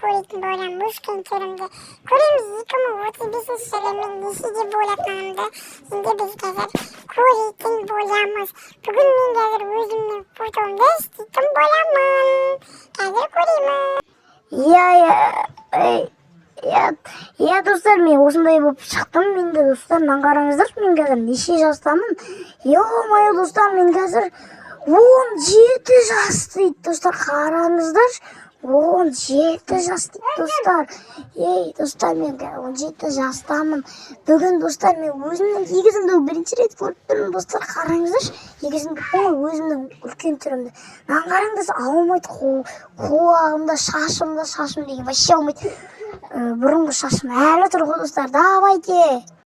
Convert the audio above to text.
көретін боламын өскен түрімді. Көреміз 2035 жылы мен нешеде болатынымды енді біз қазір көретін боламыз. Бүгін мен қазір өзімнің фотомды істейтін боламын. Қазір көреміз. Иә достар, мен осындай болып шықтым. Менде достар, мынаны қараңыздар, мен қазір неше жастамын? Е-мое достар, мен қазір 17 жас дейді достар, қараңыздар. 17 жас дейді достар. Достар, мен 17 жастамын. Бүгін достар, мен өзімнің егізімді бірінші рет көріп тұрмын достар, қараңыздар. Егізімді өзімнің үлкен түрімді. Мынаны қараңыздар, алмайды, құлағымда, шашым деген вообще алмайды. Бұрынғы шашым әлі тұр ғой достар, давайте.